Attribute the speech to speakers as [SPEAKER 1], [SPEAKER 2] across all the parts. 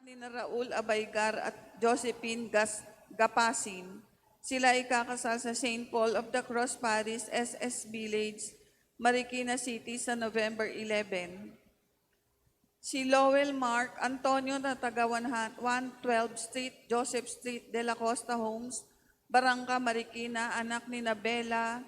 [SPEAKER 1] ni na Raul Abaygar at Josephine Gapasin. Sila ay kakasal sa St. Paul of the Cross Parish, SS Village, Marikina City sa November 11. Si Lowell Mark Antonio na taga 112 Street, Joseph Street, De La Costa Homes, Barangka, Marikina, anak ni Bella,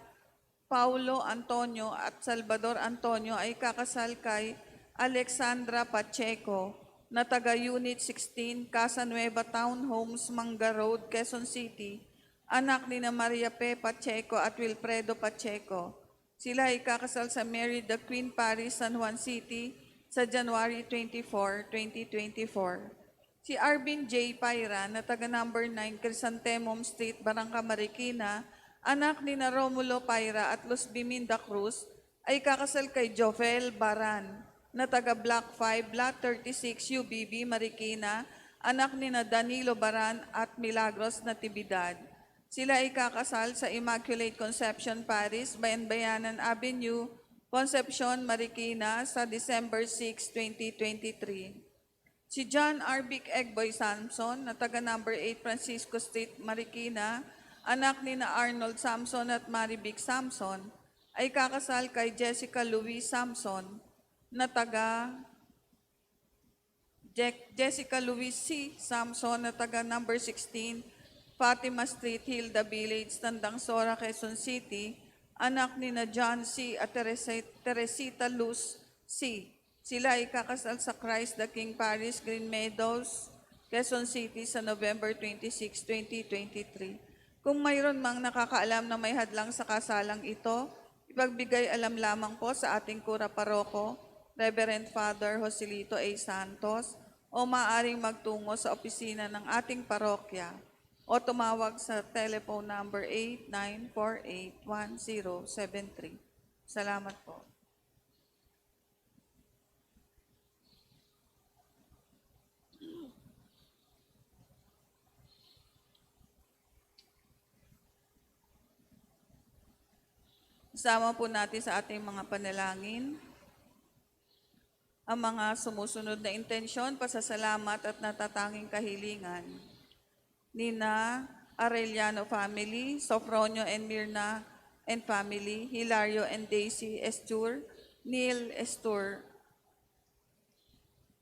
[SPEAKER 1] Paulo Antonio at Salvador Antonio ay kakasal kay Alexandra Pacheco na taga Unit 16, Casa Nueva Townhomes, Manga Road, Quezon City, anak ni Maria P. Pacheco at Wilfredo Pacheco. Sila ay kakasal sa Mary the Queen Parish, San Juan City sa January 24, 2024. Si Arvin J. Paira na taga number 9, Crisantemum Street, Barangka, Marikina, anak ni Romulo Paira at Luz Biminda Cruz, ay kakasal kay Jovel Baran na taga Block 5, Lot 36, UBB, Marikina, anak ni Danilo Baran at Milagros Natividad. Sila ay kakasal sa Immaculate Conception Parish, Bayan-Bayanan Avenue, Concepcion, Marikina sa December 6, 2023. Si John R. Big Egboy Samson na taga number 8 Francisco Street, Marikina, anak ni Arnold Samson at Maribik Samson, ay kakasal kay Jessica Louise Samson na taga Jessica Louise C. Samson na taga number 16 Fatima Street, Hilda Village, Tandang Sora, Quezon City, anak ni John C. at Teresita Luz C. Sila ay kakasal sa Christ the King Parish, Green Meadows, Quezon City sa November 26, 2023. Kung mayroon mang nakakaalam na may hadlang sa kasalang ito, ipagbigay alam lamang po sa ating Kura Paroko, Reverend Father Joselito A. Santos, o maaaring magtungo sa opisina ng ating parokya o tumawag sa telephone number 89481073. Salamat po. Isama po natin sa ating mga panalangin ang mga sumusunod na intensyon, pasasalamat at natatanging kahilingan. Nina Arellano family, Sofronio and Mirna and family, Hilario and Daisy Estur, Neil Estur,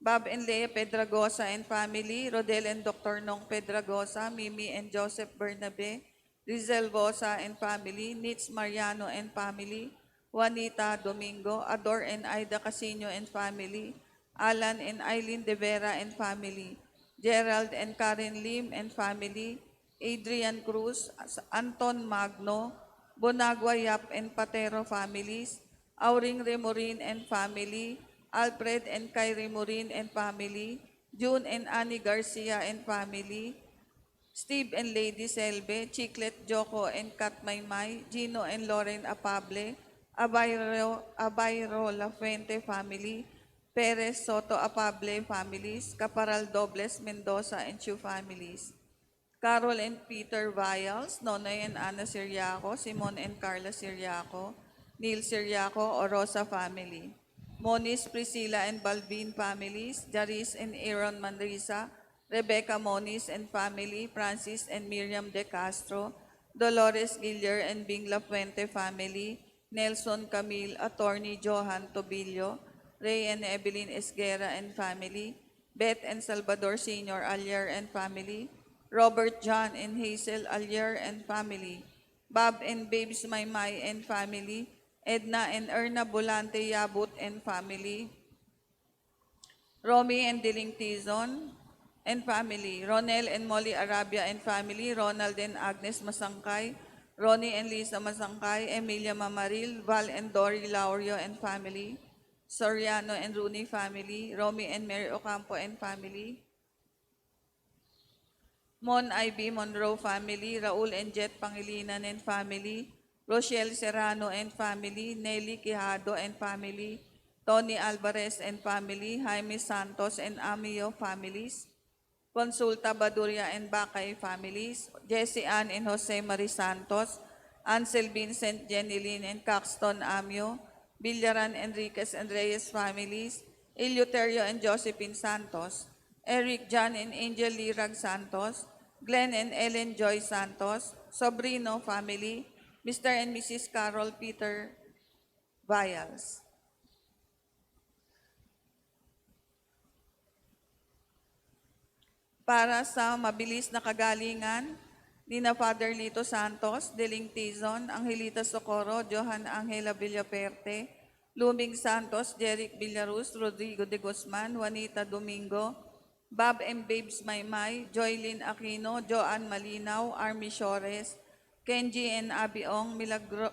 [SPEAKER 1] Bob and Lea Pedragosa and family, Rodel and Dr. Nong Pedragosa, Mimi and Joseph Bernabe, Rizel Bosa and family, Nitz Mariano and family, Juanita Domingo, Ador and Aida Casino and family, Alan and Eileen De Vera and family, Gerald and Karen Lim and family, Adrian Cruz, Anton Magno, Bonagua Yap and Patero families, Auring Remorin and family, Alfred and Kyrie Morin and family, June and Annie Garcia and family, Steve and Lady Selbe, Chiclet Joko and Kat Maymay, Gino and Lauren Apable, Abayro La Fuente family, Perez Soto Apable families, Caparal Dobles Mendoza and Chu families, Carol and Peter Vials, Nonoy and Ana Siriaco, Simon and Carla Siriaco, Neil Siriaco, Orosa family, Monis, Priscilla and Balvin families, Jaris and Aaron Manrisa, Rebecca Monis and family, Francis and Miriam De Castro, Dolores Gillier and Bing La Fuente family, Nelson Camille, Attorney Johan Tobillo, Ray and Evelyn Esguera and family, Beth and Salvador Sr. Alier and family, Robert John and Hazel Alier and family, Bob and Babes Maymay and family, Edna and Erna Bolante Yabut and family, Romy and Diling Tizon and family, Ronel and Molly Arabia and family, Ronald and Agnes Masangkay, Ronnie and Lisa Masangkay, Emilia Mamaril, Val and Dory Laurio and family, Soriano and Rooney family, Romy and Mary Ocampo and family, Mon Ivy Monroe family, Raul and Jet Pangilinan and family, Rochelle Serrano and family, Nelly Quijado and family, Tony Alvarez and family, Jaime Santos and Amio families, Consulta Baduria and Bacay families, Jesse Ann and Jose Marie Santos, Ansel Vincent Jenilyn and Caxton Amio, Villaran Enriquez and Reyes families, Eleuterio and Josephine Santos, Eric John and Angel Lirag Santos, Glenn and Ellen Joy Santos, Sobrino family, Mr. and Mrs. Carol Peter Vials. Para sa mabilis na kagalingan, Nina Father Lito Santos, Deling Tizon, Angelita Socorro, Johan Angela Villaperte, Luming Santos, Jeric Villarus, Rodrigo de Guzman, Juanita Domingo, Bob and Babes Maymay, Joylyn Aquino, Joanne Malinaw, Army Shores, Kenji and Abiong,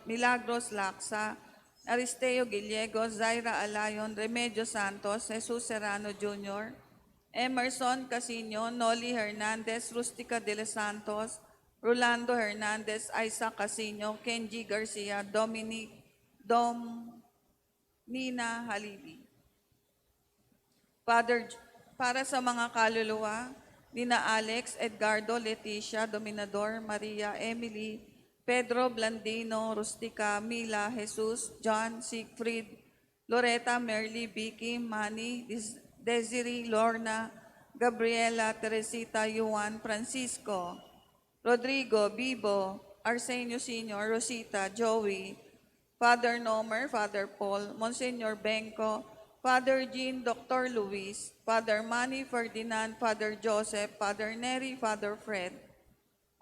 [SPEAKER 1] Milagros Laksa, Aristeo Gillego, Zaira Alayon, Remedio Santos, Jesus Serrano Jr., Emerson Casino, Noli Hernandez, Rustica de los Santos, Rolando Hernandez, Isaac Casino, Kenji Garcia, Domina Halibi. Para sa mga kaluluwa, Nina Alex, Edgardo, Leticia, Dominador, Maria, Emily, Pedro Blandino, Rustica, Mila, Jesus, John, Siegfried, Loretta, Merly, Vicky, Manny, Desiree, Lorna, Gabriela, Teresita, Yuan, Francisco, Rodrigo, Bibo, Arsenio Sr., Rosita, Joey, Father Nomer, Father Paul, Monsignor Benco, Father Jean, Dr. Luis, Father Manny Ferdinand, Father Joseph, Father Neri, Father Fred,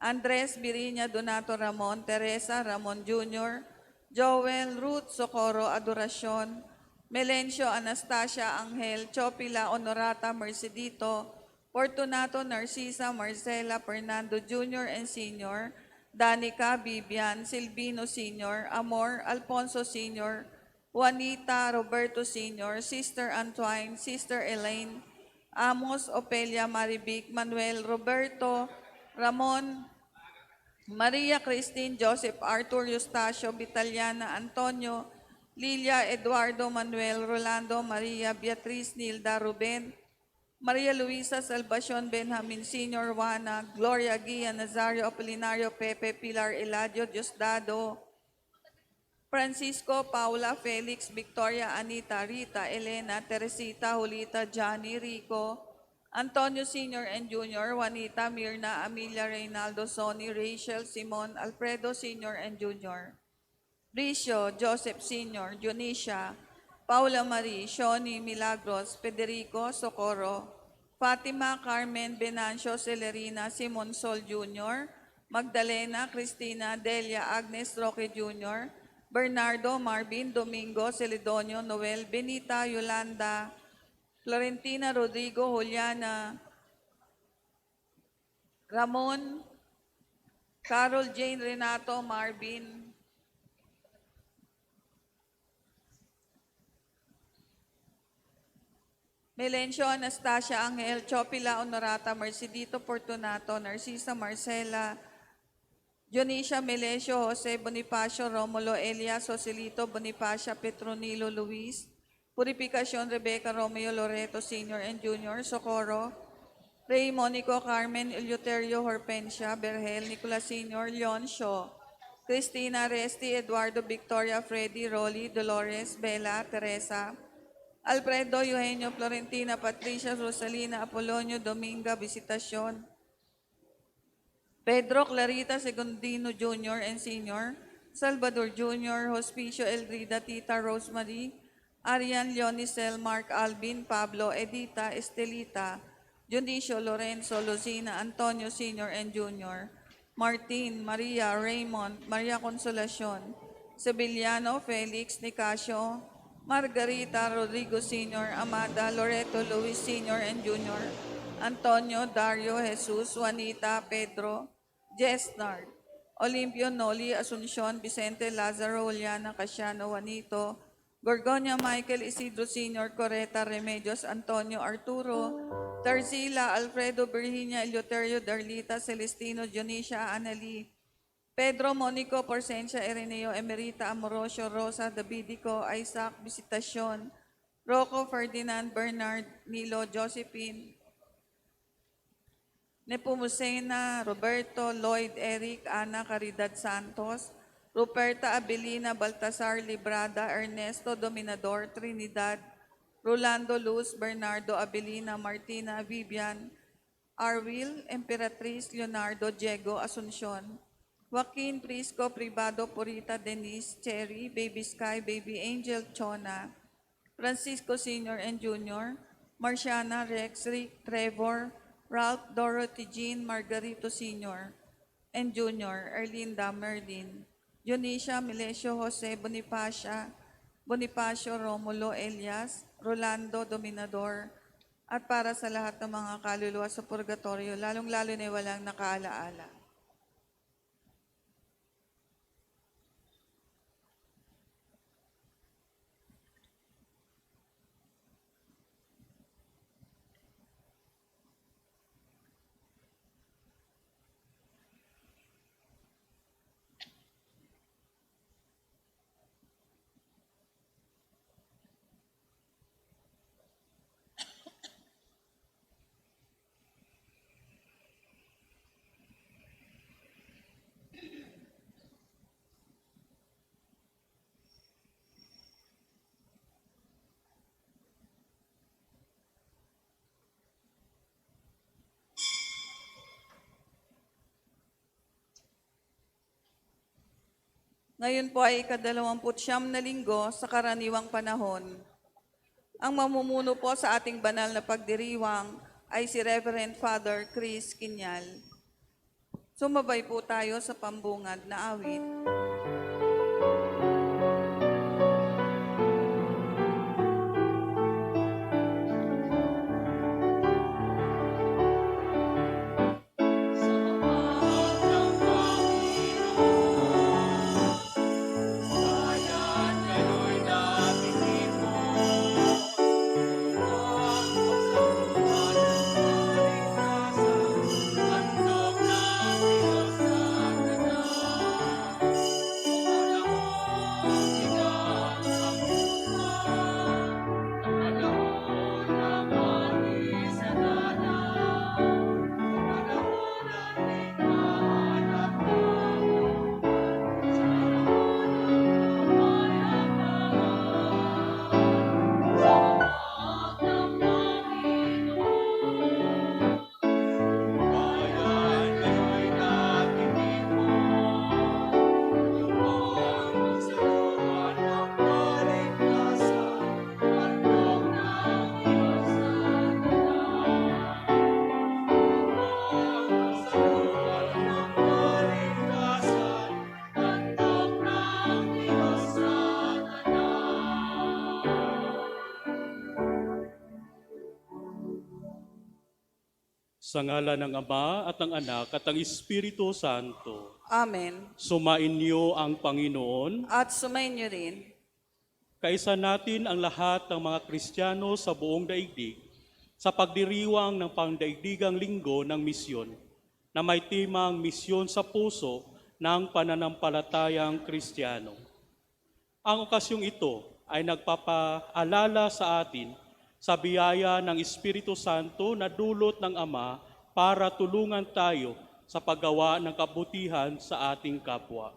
[SPEAKER 1] Andres Biriña Donato Ramon, Teresa Ramon Jr., Joel, Ruth Socorro Adoracion, Melencio Anastasia Angel, Chopila Honorata Mercedito, Fortunato Narcisa Marcela Fernando Jr. and Sr., Danica Bibian, Silvino Sr., Amor, Alfonso Sr., Juanita Roberto Sr., Sister Antoine, Sister Elaine, Amos Opelia Maribic, Manuel Roberto, Ramon, Maria Christine, Joseph Arthur, Eustacio, Vitaliana, Antonio, Lilia, Eduardo, Manuel, Rolando, Maria, Beatriz, Nilda, Ruben, Maria Luisa, Salvacion, Benjamin Sr., Juana, Gloria, Gia, Nazario, Apolinario, Pepe, Pilar, Eladio, Diosdado, Francisco, Paula, Felix, Victoria, Anita, Rita, Elena, Teresita, Julita, Johnny, Rico, Antonio Sr. and Jr., Juanita, Mirna, Amelia, Reynaldo, Sonny, Rachel, Simon, Alfredo Sr. and Jr., Bricio, Joseph Sr., Dionisha, Paula Marie, Shoni, Milagros, Federico, Socorro, Fatima, Carmen, Venancio, Celerina, Simon Sol Jr., Magdalena, Cristina, Delia, Agnes, Roque Jr., Bernardo, Marvin, Domingo, Celedonio, Noel, Benita, Yolanda, Florentina, Rodrigo, Juliana, Ramon, Carol, Jane, Renato, Marvin, Melencio, Anastasia, Angel, Chopila, Honorata, Mercedito, Fortunato, Narcisa, Marcela, Dionisha, Melesio, Jose, Bonifacio, Romulo, Elias, Joselito, Bonifacia, Petronilo, Luis, Purificación, Rebecca, Romeo, Loreto, Sr. and Jr., Socorro, Ray, Monico, Carmen, Eleuterio, Horpensia, Berhel, Nicolas Sr., Leon, Shaw, Cristina, Resti, Eduardo, Victoria, Freddy, Rolly, Dolores, Bella, Teresa, Alfredo, Eugenio, Florentina, Patricia, Rosalina, Apolonio, Dominga, Visitacion, Pedro, Clarita, Segundino Jr. and Sr., Salvador Jr., Hospicio, Elrida, Tita, Rosemary, Arian, Leonicel, Mark, Alvin, Pablo, Edita, Estelita, Dionisio, Lorenzo, Luzina, Antonio Sr. and Jr., Martin, Maria, Raymond, Maria Consolacion, Sevillano, Felix, Nicasio, Margarita, Rodrigo Sr., Amada, Loreto, Luis Sr. and Jr., Antonio, Dario, Jesus, Juanita, Pedro, Jesnard, Olimpio, Noli, Asuncion, Vicente, Lazaro, Juliana, Casiano, Juanito, Gorgonia, Michael, Isidro Sr., Coreta, Remedios, Antonio, Arturo, Tarzila, Alfredo, Virginia, Eleuterio, Darlita, Celestino, Dionisha, Anali, Pedro, Monico, Porcencia, Ireneo, Emerita, Amorosio, Rosa, Davidico, Isaac, Visitacion, Rocco, Ferdinand, Bernard, Nilo, Josephine, Nepomucena, Roberto, Lloyd, Eric, Ana, Caridad Santos, Ruperta, Abelina, Baltasar, Librada, Ernesto, Dominador, Trinidad, Rolando Luz, Bernardo Abelina, Martina Vivian, Arwil, Emperatriz Leonardo, Diego Asuncion, Joaquin Prisco Privado, Purita Denise, Cherry, Baby Sky, Baby Angel Chona, Francisco Sr. and Jr., Marciana, Rex, Rick, Trevor, Ralph, Dorothy, Jean, Margarito Sr. and Jr., Erlinda, Merlin, Dionisha, Melesio, Jose, Bonifacio, Romulo, Elias, Rolando, Dominador, at para sa lahat ng mga kaluluwa sa purgatorio, lalong-lalo na walang nakaalaala. Ngayon po ay ika-29 na linggo sa karaniwang panahon. Ang mamumuno po sa ating banal na pagdiriwang ay si Reverend Father Chris Kinyal. Sumabay po tayo sa pambungad na awit.
[SPEAKER 2] Sa ngalan ng Ama at ng Anak at ng Espiritu Santo.
[SPEAKER 1] Amen.
[SPEAKER 2] Sumainyo ang Panginoon.
[SPEAKER 1] At sumainyo rin.
[SPEAKER 2] Kaisa natin ang lahat ng mga Kristiyano sa buong daigdig sa pagdiriwang ng Pangdaigdigang Linggo ng Misyon na may timang Misyon sa Puso ng Pananampalatayang Kristiyano. Ang okasyong ito ay nagpapaalala sa atin sa biyaya ng Espiritu Santo na dulot ng Ama para tulungan tayo sa paggawa ng kabutihan sa ating kapwa.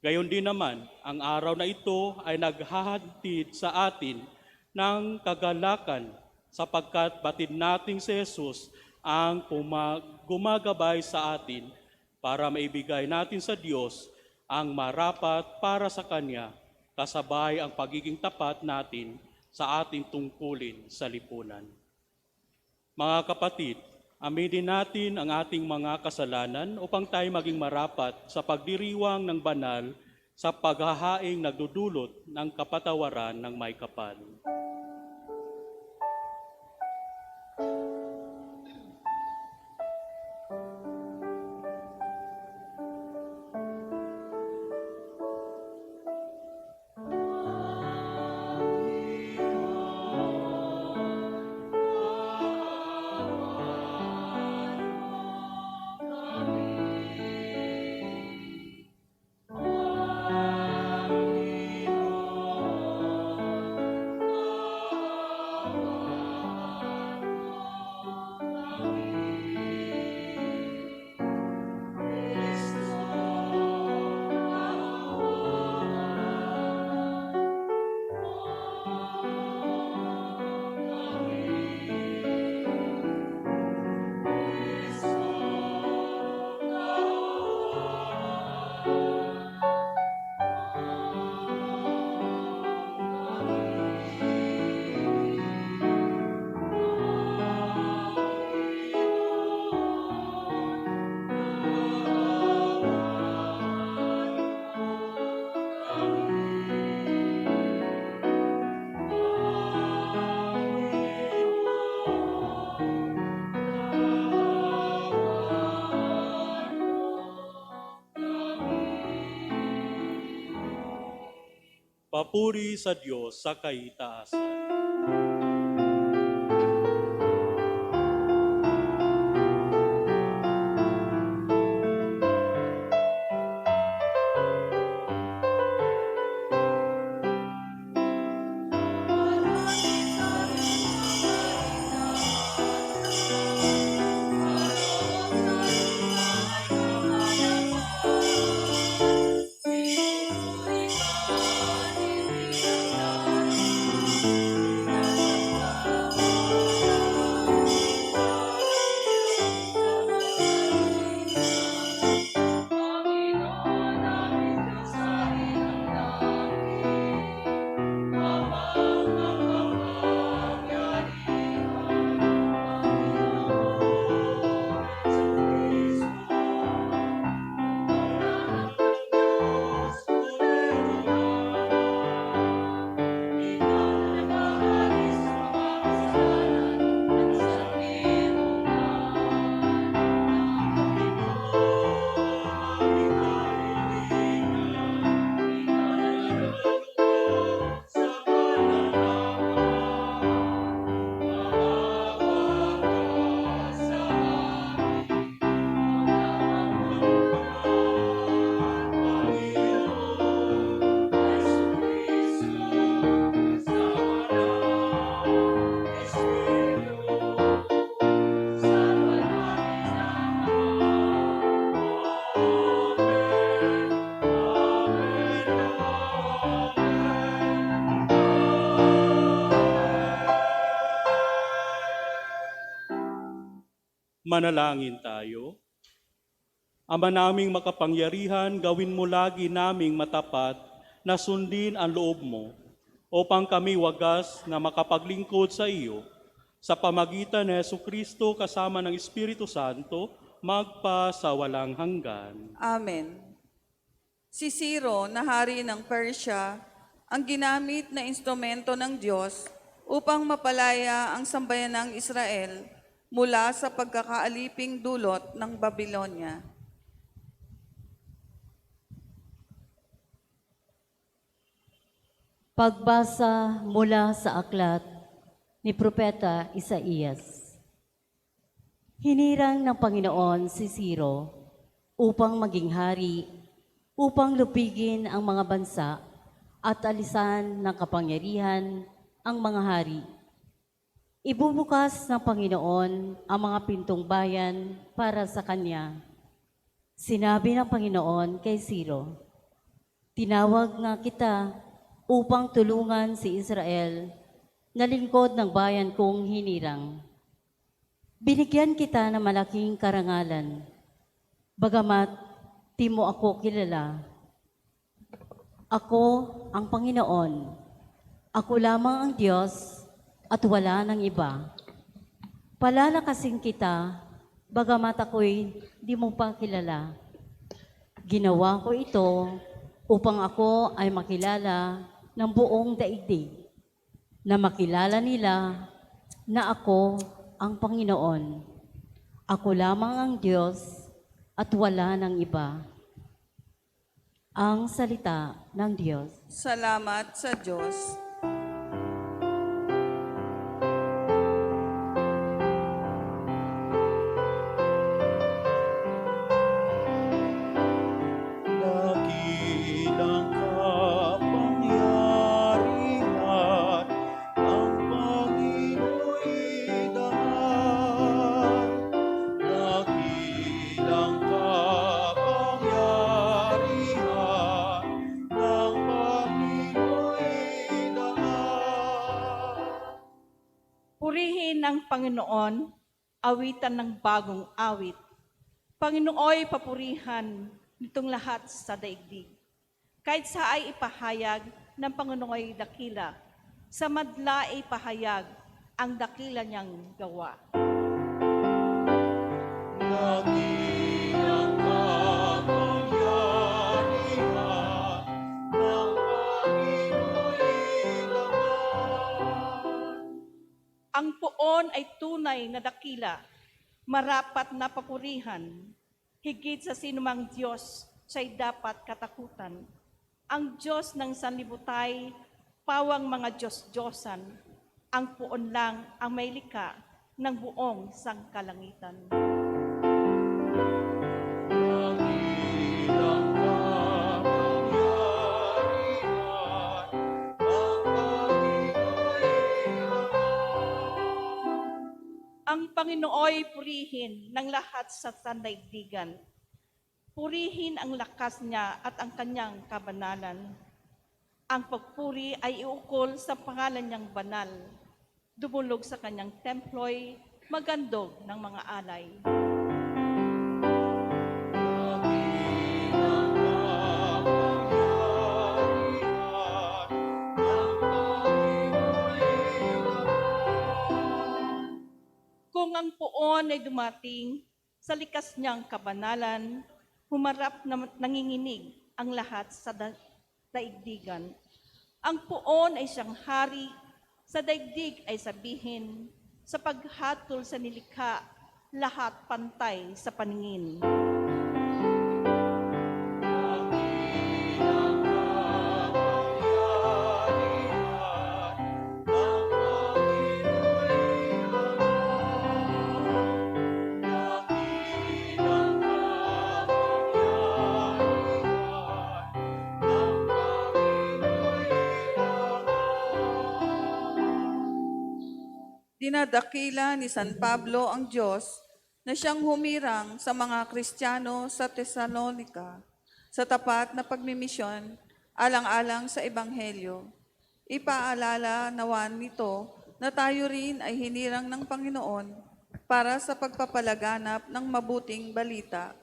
[SPEAKER 2] Gayon din naman, ang araw na ito ay naghahatid sa atin ng kagalakan sapagkat batid nating si Jesus ang gumagabay sa atin para maibigay natin sa Diyos ang marapat para sa Kanya kasabay ang pagiging tapat natin sa ating tungkulin sa lipunan. Mga kapatid, aminin natin ang ating mga kasalanan upang tayo maging marapat sa pagdiriwang ng banal sa paghahaing nagdudulot ng kapatawaran ng may kapal. Papuri sa Diyos sa kaitaasan. Manalangin tayo. Ama naming makapangyarihan, gawin mo lagi naming matapat na sundin ang loob mo upang kami wagas na makapaglingkod sa iyo sa pamagitan ni Jesucristo kasama ng Espiritu Santo magpa sa walang hanggan.
[SPEAKER 1] Amen. Si Ciro, na hari ng Persia, ang ginamit na instrumento ng Diyos upang mapalaya ang sambayanang Israel mula sa pagkakaaliping dulot ng Babylonia.
[SPEAKER 3] Pagbasa mula sa aklat ni Propeta Isaías. Hinirang ng Panginoon si Ciro upang maging hari, upang lupigin ang mga bansa at alisan ng kapangyarihan ang mga hari. Ibubukas ng Panginoon ang mga pintong bayan para sa kanya. Sinabi ng Panginoon kay Ciro, tinawag nga kita upang tulungan si Israel na lingkod ng bayan kong hinirang. Binigyan kita ng malaking karangalan, bagamat di mo ako kilala. Ako ang Panginoon, ako lamang ang Diyos at wala nang iba. Palalakasin kita, bagamat ako'y di mo pa kilala. Ginawa ko ito upang ako ay makilala ng buong daigdig, na makilala nila na ako ang Panginoon. Ako lamang ang Diyos at wala nang iba. Ang salita ng Diyos.
[SPEAKER 1] Salamat sa Diyos.
[SPEAKER 2] Dakilang kapangyarihan ang Pangino'y dahal. Dakilang kapangyarihan ng Pangino'y dahal.
[SPEAKER 4] Purihin ang Panginoon, awitan ng bagong awit. Panginooy papurihan nitong lahat sa daigdig. Kahit sa ay ipahayag ng Panginooy dakila, sa madla ay ipahayag ang dakila niyang gawa.
[SPEAKER 2] Dakilang kapangyarihan ng Pangino'y dahal.
[SPEAKER 4] Ang puon ay tunay na dakila, marapat na papurihan, higit sa sinumang Diyos siya'y dapat katakutan. ang Diyos ng sanlibutan, pawang mga Diyos-Diyosan, ang puon lang ang may likha ng buong sangkalangitan. Ang Panginooy purihin ng lahat sa sandaigdigan. Purihin ang lakas niya at ang kanyang kabanalan. Ang pagpuri ay iukol sa pangalan niyang banal. Dumulog sa kanyang templo'y magandog ng mga alay. Kung ang puon ay dumating sa likas niyang kabanalan, humarap na nanginginig ang lahat sa daigdigan. Ang puon ay siyang hari, sa daigdig ay sabihin, sa paghatol sa nilikha, lahat pantay sa paningin.
[SPEAKER 1] Dinadakila ni San Pablo ang Diyos na siyang humirang sa mga Kristiyano sa Tesalonika sa tapat na pagmimisyon alang-alang sa Ebanghelyo. Ipaalala nawan nito na tayo rin ay hinirang ng Panginoon para sa pagpapalaganap ng mabuting balita.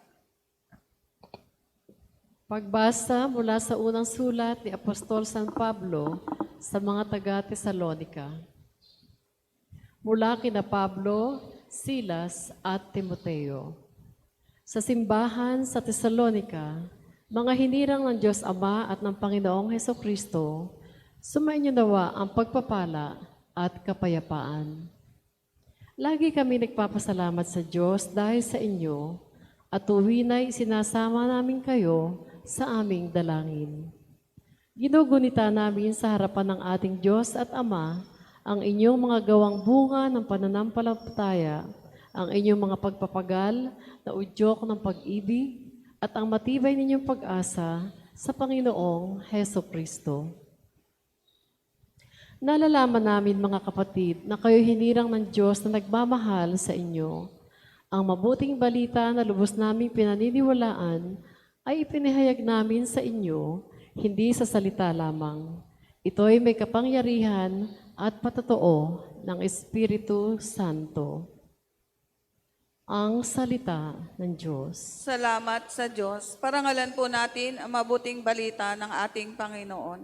[SPEAKER 5] Pagbasa mula sa unang sulat ni Apostol San Pablo sa mga taga-Tesalonika. Mula kina Pablo, Silas at Timoteo. Sa simbahan sa Tesalonika, mga hinirang ng Diyos Ama at ng Panginoong Hesukristo, sumainyo nawa ang pagpapala at kapayapaan. Lagi kami nagpapasalamat sa Diyos dahil sa inyo at tuwina'y sinasama namin kayo sa aming dalangin. Ginugunita namin sa harapan ng ating Diyos at Ama ang inyong mga gawang bunga ng pananampalataya, ang inyong mga pagpapagal na udyok ng pag-ibig, at ang matibay ninyong pag-asa sa Panginoong Hesukristo. Nalalaman namin, mga kapatid, na kayo hinirang ng Diyos na nagmamahal sa inyo. Ang mabuting balita na lubos naming pinaniniwalaan ay ipinahayag namin sa inyo, hindi sa salita lamang. Ito'y may kapangyarihan at patotoo ng Espiritu Santo. Ang salita ng Diyos.
[SPEAKER 1] Salamat sa Diyos. Parangalan po natin ang mabuting balita ng ating Panginoon.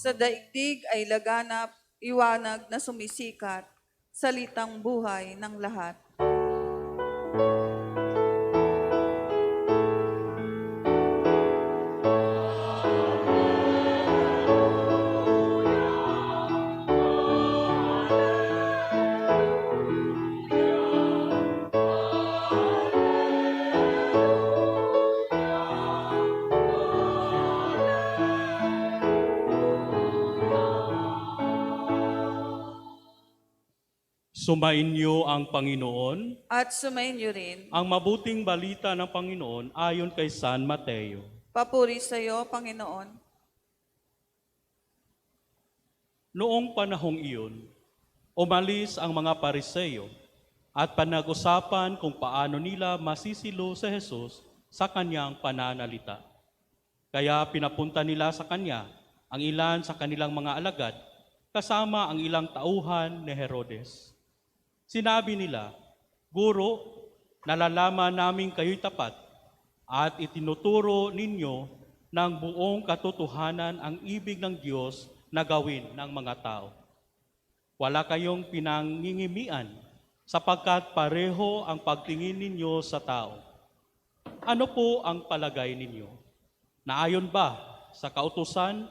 [SPEAKER 1] Sa daigdig ay laganap, iwanag na sumisikat, salitang buhay ng lahat.
[SPEAKER 2] Sumainyo ang Panginoon,
[SPEAKER 1] At sumainyo rin,
[SPEAKER 2] ang mabuting balita ng Panginoon ayon kay San Mateo.
[SPEAKER 1] papuri sa iyo, Panginoon.
[SPEAKER 2] Noong panahong iyon, umalis ang mga Pariseo at panag-usapan kung paano nila masisilo si Jesus sa kanyang pananalita. Kaya pinapunta nila sa kanya ang ilan sa kanilang mga alagad kasama ang ilang tauhan ni Herodes. Sinabi nila, Guro, nalalaman namin kayo'y tapat at itinuturo ninyo ng buong katotohanan ang ibig ng Diyos na gawin ng mga tao. Wala kayong pinangingimian, sapagkat pareho ang pagtingin ninyo sa tao. Ano po ang palagay ninyo? Naayon ba sa kautusan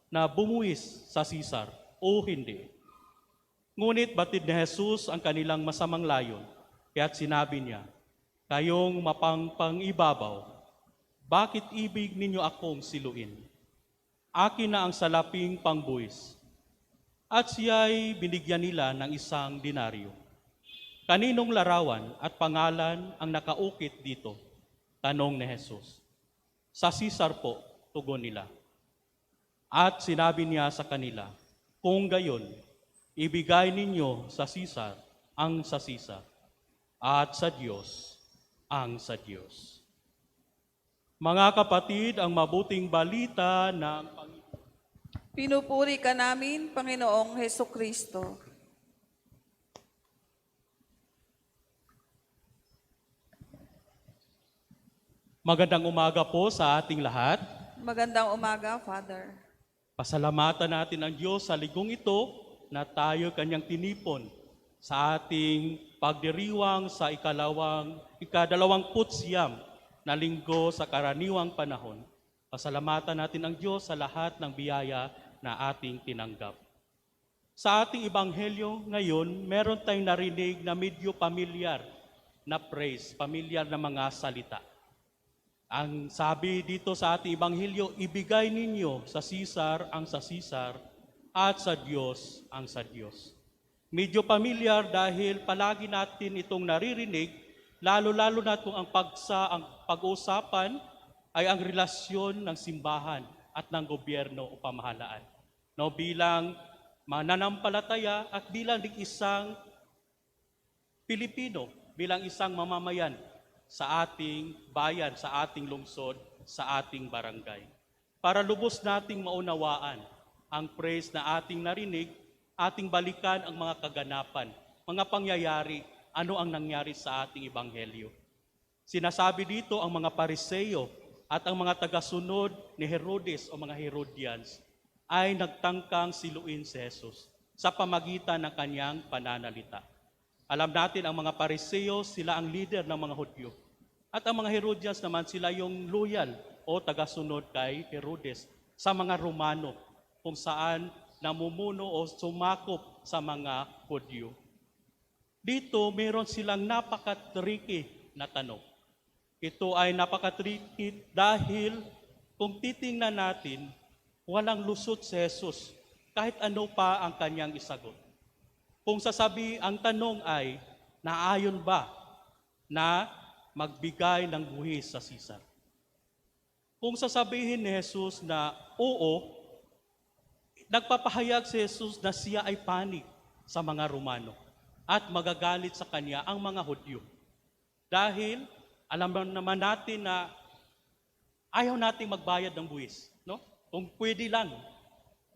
[SPEAKER 2] na bumuwis sa Caesar o hindi? Ngunit batid ni Jesus ang kanilang masamang layon, kaya't sinabi niya, kayong mapangpangibabaw, bakit ibig ninyo akong siluin? Akin na ang salaping pangbuwis. At siya'y binigyan nila ng isang denaryo. Kaninong larawan at pangalan ang nakaukit dito? Tanong ni Jesus. Sa Caesar po, tugon nila. At sinabi niya sa kanila, kung gayon, ibigay ninyo sa Caesar ang sa Caesar, at sa Diyos ang sa Diyos. Mga kapatid, ang mabuting balita ng Panginoon.
[SPEAKER 1] Pinupuri ka namin, Panginoong Hesukristo.
[SPEAKER 2] Magandang umaga po sa ating lahat.
[SPEAKER 1] Magandang umaga, Father.
[SPEAKER 2] Pasalamatan natin ang Diyos sa ligong ito na tayo kanyang tinipon sa ating pagdiriwang sa ikadalawamput-siyam na linggo sa karaniwang panahon. Pasalamatan natin ang Diyos sa lahat ng biyaya na ating tinanggap. Sa ating ebanghelyo ngayon, meron tayong narinig na medyo pamilyar na praise, pamilyar na mga salita. Ang sabi dito sa ating ebanghelyo, ibigay ninyo sa Caesar ang sa Caesar at sa Diyos ang sa Diyos. Medyo pamilyar dahil palagi natin itong naririnig, lalo-lalo na kung ang pag-uusapan ay ang relasyon ng simbahan at ng gobyerno o pamahalaan. No, bilang mananampalataya at bilang isang Pilipino, bilang isang mamamayan sa ating bayan, sa ating lungsod, sa ating barangay. Para lubos nating maunawaan ang praise na ating narinig, ating balikan ang mga kaganapan, mga pangyayari, ano ang nangyari sa ating ebanghelyo. Sinasabi dito ang mga Pariseo at ang mga tagasunod ni Herodes o mga Herodians ay nagtangkang siluin si Jesus sa pamagitan ng kanyang pananalita. Alam natin ang mga Pariseo, sila ang leader ng mga Hudyo. At ang mga Herodians naman, sila yung loyal o tagasunod kay Herodes sa mga Romano, kung saan namumuno o sumakop sa mga Hudyo. Dito, meron silang napaka-tricky na tanong. Ito ay napaka-tricky dahil kung titingnan natin, walang lusot si Jesus kahit ano pa ang kanyang isagot. Kung ang tanong ay, naayon ba na magbigay ng buhis sa Caesar? Kung sasabihin ni Jesus na oo, nagpapahayag si Jesus na siya ay panig sa mga Romano at magagalit sa kanya ang mga Hudyo. Dahil alam naman natin na ayaw nating magbayad ng buwis, no? Kung pwede lang,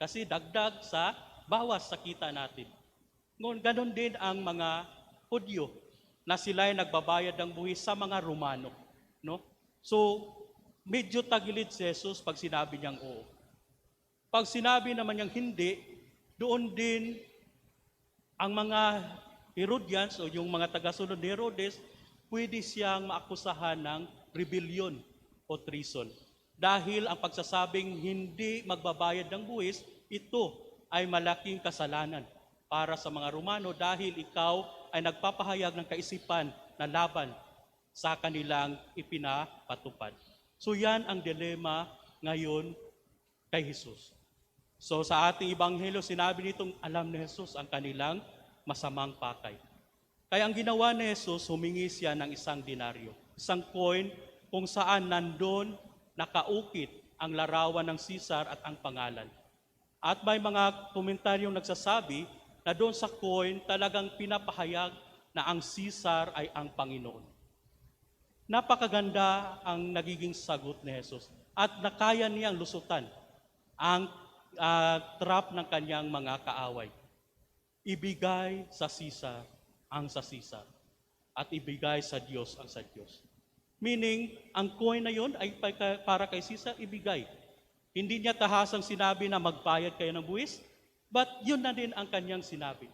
[SPEAKER 2] kasi dagdag sa bawas sa kita natin. Ngunit ganon din ang mga Hudyo na sila ay nagbabayad ng buwis sa mga Romano, no? So, medyo tagilid si Jesus pag sinabi niyang oo. Pag sinabi naman niyang hindi, doon din ang mga Herodians o yung mga tagasunod ni Herodes, pwede siyang maakusahan ng rebellion o treason. Dahil ang pagsasabing hindi magbabayad ng buwis, ito ay malaking kasalanan para sa mga Romano dahil ikaw ay nagpapahayag ng kaisipan na laban sa kanilang ipinapatupad. So yan ang dilema ngayon kay Jesus. So sa ating ebanghelyo, sinabi nitong alam ni Jesus ang kanilang masamang pakay. Kaya ang ginawa ni Jesus, humingi siya ng isang denaryo, isang coin kung saan nandun nakaukit ang larawan ng Caesar at ang pangalan. At may mga komentaryong nagsasabi na doon sa coin talagang pinapahayag na ang Caesar ay ang Panginoon. Napakaganda ang nagiging sagot ni Jesus at nakaya niyang lusutan ang trap ng kanyang mga kaaway. Ibigay sa Caesar ang sa Caesar at ibigay sa Diyos ang sa Diyos. Meaning, ang coin na yon ay para kay Caesar, ibigay. Hindi niya tahasang sinabi na magbayad kayo ng buwis, But yun na din ang kanyang sinabi,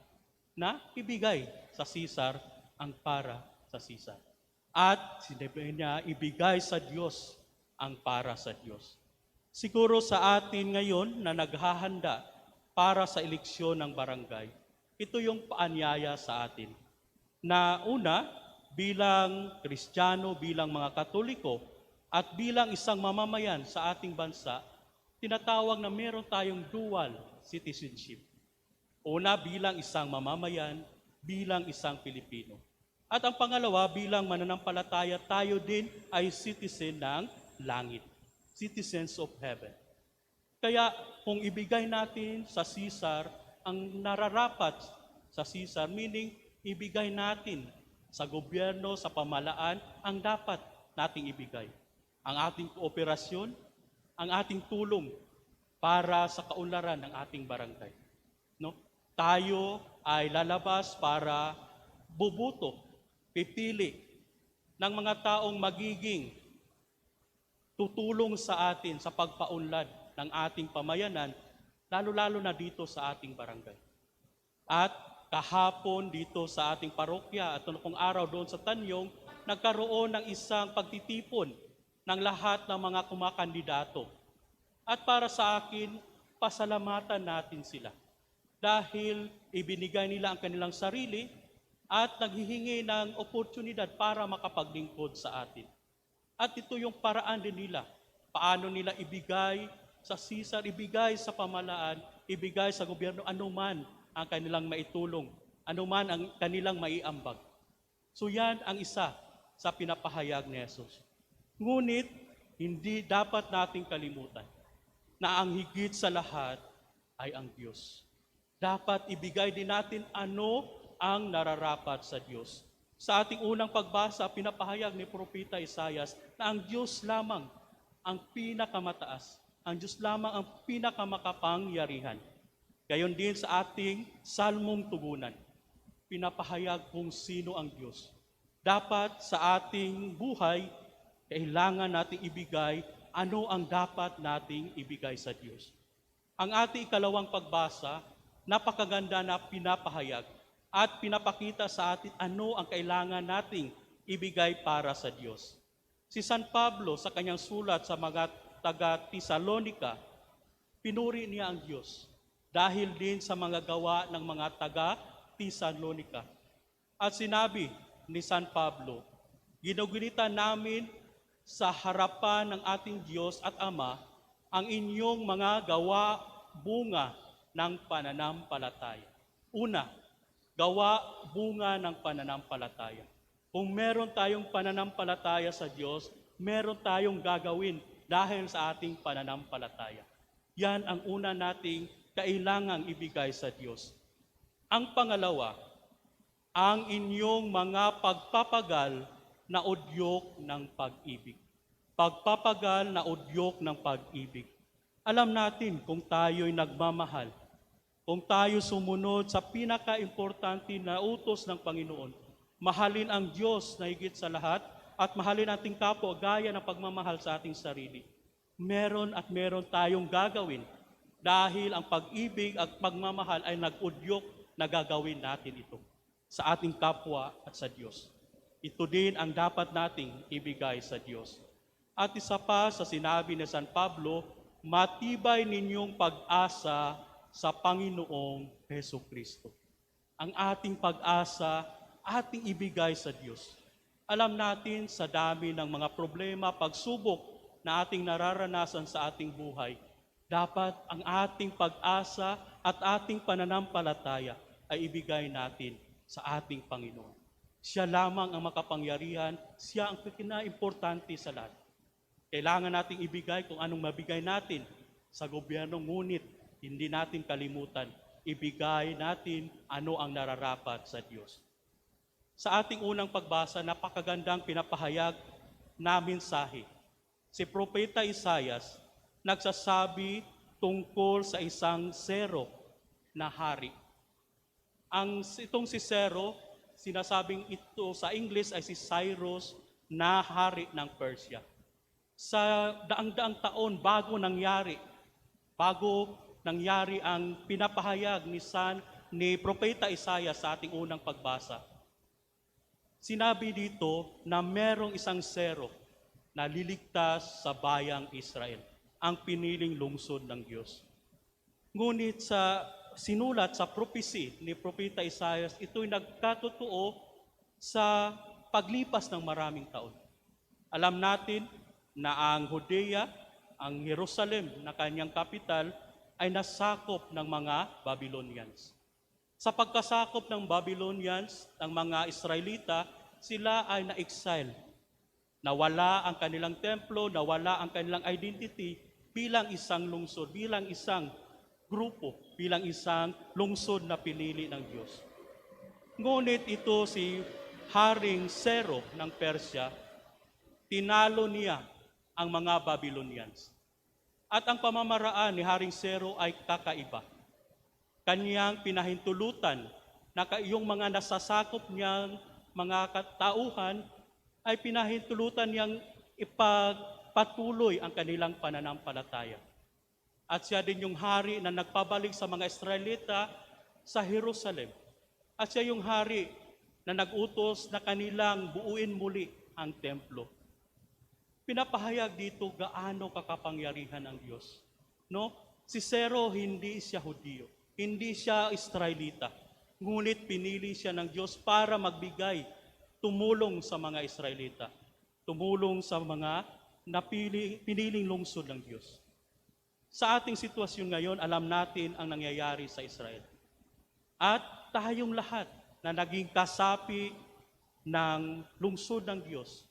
[SPEAKER 2] na ibigay sa Caesar ang para sa Caesar. At sinabi niya, ibigay sa Diyos ang para sa Diyos. Siguro sa atin ngayon na naghahanda para sa eleksyon ng barangay, ito yung paanyaya sa atin. Na una, bilang Kristiyano, bilang mga Katoliko, at bilang isang mamamayan sa ating bansa, tinatawag na meron tayong dual citizenship. Una, bilang isang mamamayan, bilang isang Pilipino. At ang pangalawa, bilang mananampalataya, tayo din ay citizen ng langit. Citizens of heaven. Kaya kung ibigay natin sa Caesar ang nararapat sa Caesar, meaning ibigay natin sa gobyerno, sa pamalaan, ang dapat nating ibigay. Ang ating kooperasyon, ang ating tulong para sa kaunlaran ng ating barangay. No? Tayo ay lalabas para bubuto, pipili ng mga taong magiging tutulong sa atin sa pagpaunlad ng ating pamayanan, lalo-lalo na dito sa ating barangay. At kahapon dito sa ating parokya at noong araw doon sa Tanyong, nagkaroon ng isang pagtitipon ng lahat ng mga kumakandidato. At para sa akin, pasalamatan natin sila. Dahil ibinigay nila ang kanilang sarili at naghihingi ng oportunidad para makapaglingkod sa atin. At ito yung paraan din nila. Paano nila ibigay sa Caesar, ibigay sa pamalaan, ibigay sa gobyerno, anuman ang kanilang maitulong, anuman ang kanilang maiambag. So yan ang isa sa pinapahayag ni Jesus. Ngunit, hindi dapat nating kalimutan na ang higit sa lahat ay ang Diyos. Dapat ibigay din natin ano ang nararapat sa Diyos. Sa ating unang pagbasa, pinapahayag ni Propeta Isaias na ang Diyos lamang ang pinakamataas. Ang Diyos lamang ang pinakamakapangyarihan. Gayon din sa ating salmong tugunan, pinapahayag kung sino ang Diyos. Dapat sa ating buhay, kailangan nating ibigay ano ang dapat nating ibigay sa Diyos. Ang ating ikalawang pagbasa, napakaganda na pinapahayag at pinapakita sa atin ano ang kailangan nating ibigay para sa Diyos. Si San Pablo sa kanyang sulat sa mga taga-Tesalonica, pinuri niya ang Diyos dahil din sa mga gawa ng mga taga-Tesalonica. At sinabi ni San Pablo, ginugunita namin sa harapan ng ating Diyos at Ama ang inyong mga gawa bunga ng pananampalataya. Una, gawa bunga ng pananampalataya. Kung meron tayong pananampalataya sa Diyos, meron tayong gagawin dahil sa ating pananampalataya. Yan ang una nating kailangang ibigay sa Diyos. Ang pangalawa, ang inyong mga pagpapagal na udyok ng pag-ibig. Pagpapagal na udyok ng pag-ibig. Alam natin kung tayo'y nagmamahal, kung tayo sumunod sa pinaka-importante na utos ng Panginoon, mahalin ang Diyos na higit sa lahat at mahalin ating kapwa gaya ng pagmamahal sa ating sarili. Meron tayong gagawin dahil ang pag-ibig at pagmamahal ay nag-udyok na gagawin natin ito sa ating kapwa at sa Diyos. Ito din ang dapat nating ibigay sa Diyos. At isa pa sa sinabi ni San Pablo, matibay ninyong pag-asa sa Panginoong Hesukristo. Ang ating pag-asa, ating ibigay sa Diyos. Alam natin sa dami ng mga problema, pagsubok na ating nararanasan sa ating buhay, dapat ang ating pag-asa at ating pananampalataya ay ibigay natin sa ating Panginoon. Siya lamang ang makapangyarihan, siya ang pinaka-importante sa lahat. Kailangan nating ibigay kung anong mabigay natin sa gobyerno, ngunit hindi natin kalimutan, ibigay natin ano ang nararapat sa Diyos. Sa ating unang pagbasa, napakagandang pinapahayag na mensahe. Si Propeta Isaias nagsasabi tungkol sa isang Zero na hari. Itong si Zero, sinasabing ito sa English ay si Cyrus na hari ng Persia. Sa daang-daang taon bago nangyari, bago nangyari ang pinapahayag ni Propeta Isaiah sa ating unang pagbasa. Sinabi dito na merong isang sero na liligtas sa bayang Israel, ang piniling lungsod ng Diyos. Ngunit sa sinulat sa prophecy ni Propeta Isaiah, ito'y nagkatotoo sa paglipas ng maraming taon. Alam natin na ang Judea, ang Jerusalem na kanyang kapital, ay nasakop ng mga Babylonians. Sa pagkasakop ng Babylonians, ng mga Israelita, sila ay na-exile. Nawala ang kanilang templo, nawala ang kanilang identity bilang isang lungsod, bilang isang grupo, bilang isang lungsod na pinili ng Diyos. Ngunit ito si Haring Sero ng Persya, tinalo niya ang mga Babylonians. At ang pamamaraan ni Haring Sero ay kakaiba. Kanyang pinahintulutan na yung mga nasasakop niyang mga katauhan ay pinahintulutan niyang ipagpatuloy ang kanilang pananampalataya. At siya din yung hari na nagpabalik sa mga Israelita sa Jerusalem. At siya yung hari na nag-utos na kanilang buuin muli ang templo. Pinapahayag dito gaano kakapangyarihan ang Diyos. No? Si Sero hindi siya Hudyo, hindi siya Israelita. Ngunit pinili siya ng Diyos para magbigay, tumulong sa mga Israelita, tumulong sa mga piniling lungsod ng Diyos. Sa ating sitwasyon ngayon, alam natin ang nangyayari sa Israel. At tayong lahat na naging kasapi ng lungsod ng Diyos,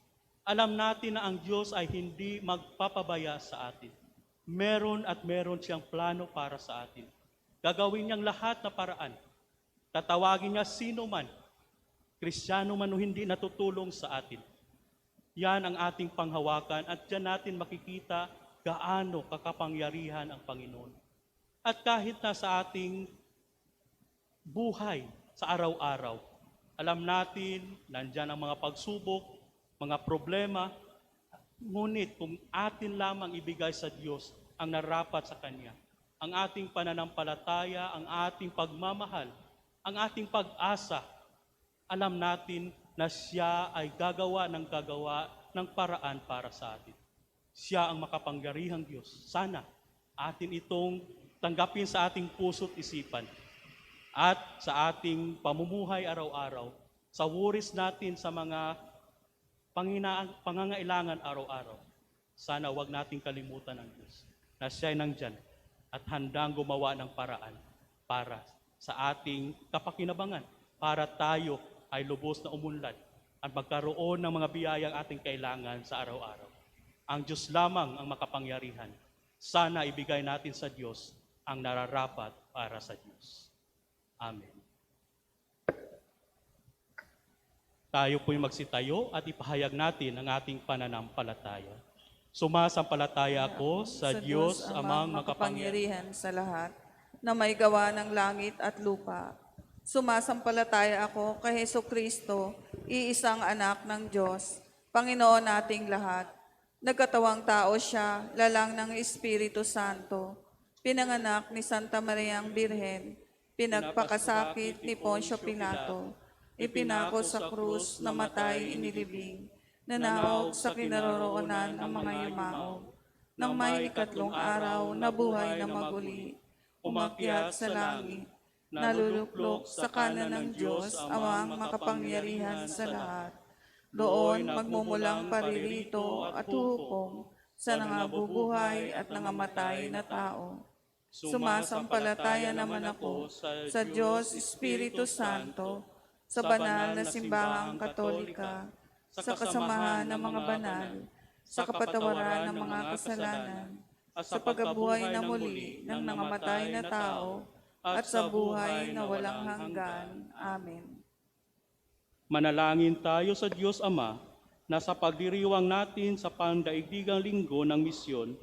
[SPEAKER 2] alam natin na ang Diyos ay hindi magpapabaya sa atin. Meron at meron siyang plano para sa atin. Gagawin niyang lahat na paraan. Tatawagin niya sino man, Kristiyano man o hindi, natutulong sa atin. Yan ang ating panghawakan at diyan natin makikita gaano kakapangyarihan ang Panginoon. At kahit na sa ating buhay sa araw-araw, alam natin, nandyan ang mga pagsubok, mga problema, ngunit kung atin lamang ibigay sa Diyos ang narapat sa Kanya, ang ating pananampalataya, ang ating pagmamahal, ang ating pag-asa, alam natin na siya ay gagawa ng paraan para sa atin. Siya ang makapangyarihang Diyos. Sana atin itong tanggapin sa ating puso't isipan at sa ating pamumuhay araw-araw, sa wuris natin sa mga pangangailangan araw-araw. Sana wag nating kalimutan ang Diyos na siya ay nandyan at handang gumawa ng paraan para sa ating kapakinabangan, para tayo ay lubos na umunlad at magkaroon ng mga biyayang ating kailangan sa araw-araw. Ang Diyos lamang ang makapangyarihan. Sana ibigay natin sa Diyos ang nararapat para sa Diyos. Amen. Tayo po'y magsitayo at ipahayag natin ang ating pananampalataya. Sumasampalataya ako sa Diyos amang makapangyarihan
[SPEAKER 1] sa lahat, na may gawa ng langit at lupa. Sumasampalataya ako kay Hesukristo, iisang anak ng Diyos, Panginoon nating lahat. Nagkatawang tao siya, lalang ng Espiritu Santo, pinanganak ni Santa Mariang Birhen, pinagpakasakit ni Poncio Pilato, ipinako sa krus, namatay, inilibing, nanawag sa kinaroroonan ng mga yumao, nang may ikatlong araw, nabuhay na maguli, umakyat sa langit, naluluklok sa kanan ng Diyos, amang makapangyarihan sa lahat. Doon magmumulang paririto at hukom sa nangabubuhay at nangamatay na tao. Sumasampalataya naman ako sa Diyos Espiritu Santo, sa banal na simbahang katolika, sa kasamahan ng mga banal, sa kapatawaran ng mga kasalanan, sa pagkabuhay na muli ng nangamatay na tao, at sa buhay na walang hanggan. Amen.
[SPEAKER 2] Manalangin tayo sa Diyos Ama na sa pagdiriwang natin sa pandaigdigang linggo ng misyon,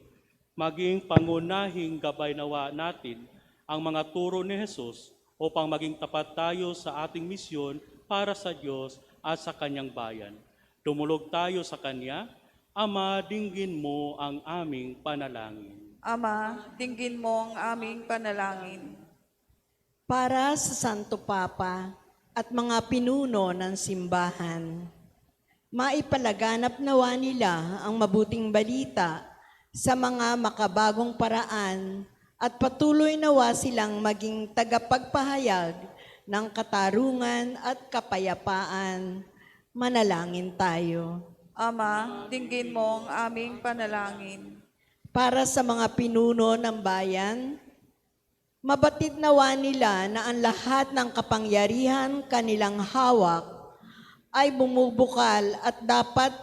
[SPEAKER 2] maging pangunahing gabay nawa natin ang mga turo ni Jesus upang maging tapat tayo sa ating misyon para sa Diyos at sa Kanyang bayan. Dumulog tayo sa Kanya. Ama, dinggin mo ang aming panalangin.
[SPEAKER 1] Ama, dinggin mo ang aming panalangin.
[SPEAKER 6] Para sa Santo Papa at mga pinuno ng simbahan, maipalaganap nawa nila ang mabuting balita sa mga makabagong paraan at patuloy nawa silang maging tagapagpahayag ng katarungan at kapayapaan. Manalangin tayo.
[SPEAKER 1] Ama, dinggin mo ang aming panalangin.
[SPEAKER 6] Para sa mga pinuno ng bayan, mabatid nawa nila na ang lahat ng kapangyarihan kanilang hawak ay bumubukal at dapat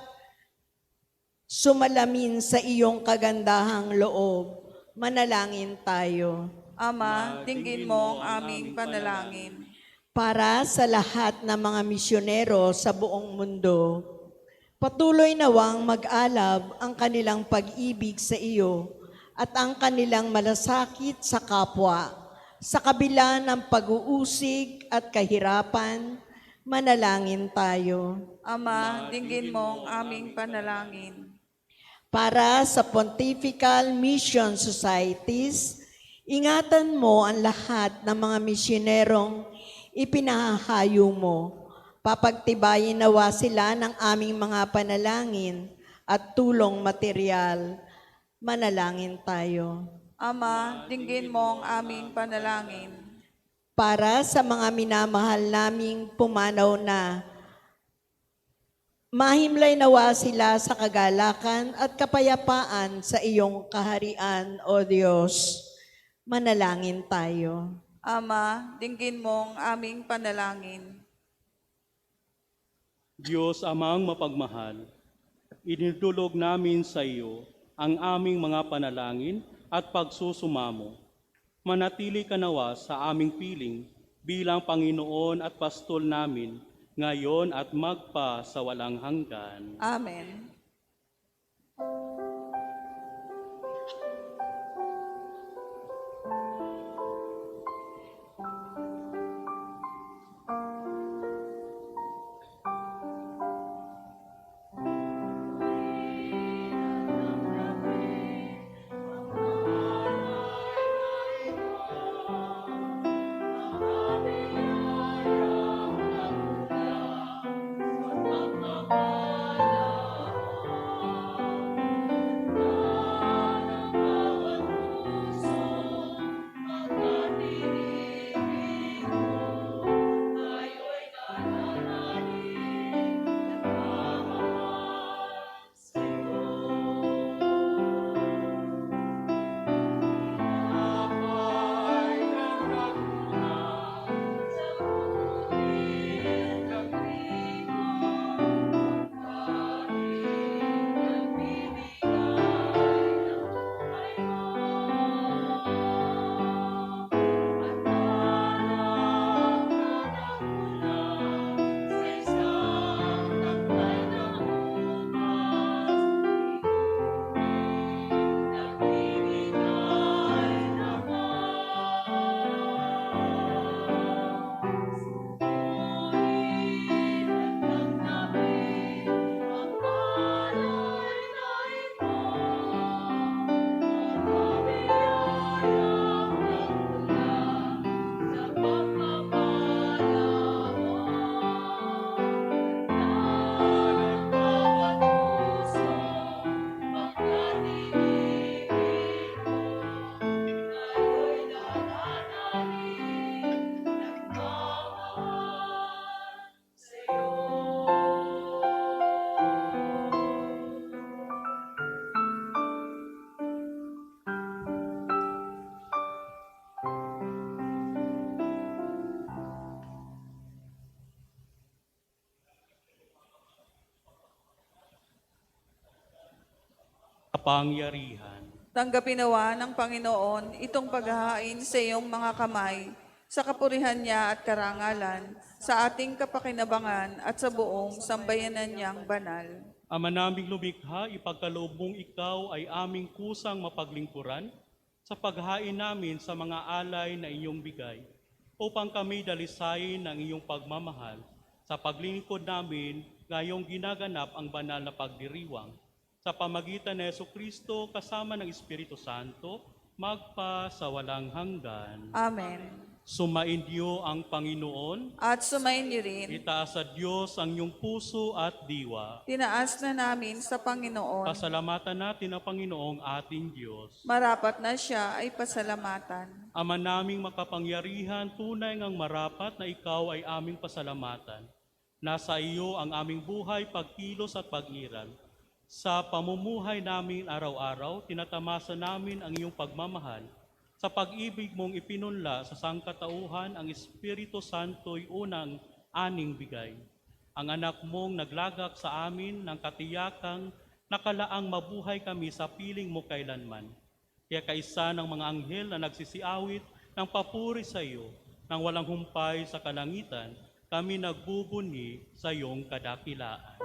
[SPEAKER 6] sumalamin sa iyong kagandahang loob. Manalangin tayo.
[SPEAKER 1] Ama, dinggin mo ang aming panalangin.
[SPEAKER 6] Para sa lahat ng mga misyonero sa buong mundo, patuloy nawang mag-alab ang kanilang pag-ibig sa iyo at ang kanilang malasakit sa kapwa. Sa kabila ng pag-uusig at kahirapan, manalangin tayo.
[SPEAKER 1] Ama, dinggin mo ang aming panalangin.
[SPEAKER 6] Para sa Pontifical Mission Societies, ingatan mo ang lahat ng mga misyonerong ipinahahayo mo. Papagtibayin nawa sila ng aming mga panalangin at tulong material. Manalangin tayo.
[SPEAKER 1] Ama, dinggin mo ang aming panalangin.
[SPEAKER 6] Para sa mga minamahal naming pumanaw na, mahimlay nawa sila sa kagalakan at kapayapaan sa iyong kaharian, O Diyos. Manalangin tayo.
[SPEAKER 1] Ama, dinggin mo ang aming panalangin.
[SPEAKER 2] Diyos amang mapagmahal, inidulog namin sa iyo ang aming mga panalangin at pagsusumamo. Manatili ka nawa sa aming piling bilang Panginoon at Pastol namin ngayon at magpa sa walang hanggan.
[SPEAKER 1] Amen.
[SPEAKER 2] Kapangyarihan,
[SPEAKER 1] Tanggapin nawa ng Panginoon itong paghahain sa iyong mga kamay, sa kapurihan niya at karangalan, sa ating kapakinabangan at sa buong sambayanan niyang banal.
[SPEAKER 2] Ama naming lumikha, ipagkaloob mong ikaw ay aming kusang mapaglingkuran sa paghain namin sa mga alay na iyong bigay, upang kami dalisayin ng iyong pagmamahal sa paglingkod namin ngayong ginaganap ang banal na pagdiriwang. sa pamagitan ni Jesucristo kasama ng Espiritu Santo, magpa sa walang hanggan.
[SPEAKER 1] Amen.
[SPEAKER 2] Sumainyo ang Panginoon,
[SPEAKER 1] At sumayin niyo rin,
[SPEAKER 2] itaas sa Diyos ang iyong puso at diwa.
[SPEAKER 1] tinaas na namin sa Panginoon.
[SPEAKER 2] Pasalamatan natin ang Panginoong ating Diyos.
[SPEAKER 1] Marapat na siya ay pasalamatan.
[SPEAKER 2] Ama naming makapangyarihan, tunay ngang marapat na ikaw ay aming pasalamatan. Nasa iyo ang aming buhay, pagkilos at pag-iral. Sa pamumuhay namin araw-araw, tinatamasa namin ang iyong pagmamahal. Sa pag-ibig mong ipinunla sa sangkatauhan, ang Espiritu Santo'y unang aning bigay. Ang anak mong naglagak sa amin ng katiyakang nakalaang mabuhay kami sa piling mo kailanman. Kaya kaisa ng mga anghel na nagsisiawit ng papuri sa iyo, nang walang humpay sa kalangitan, kami nagbubuni sa iyong kadakilaan.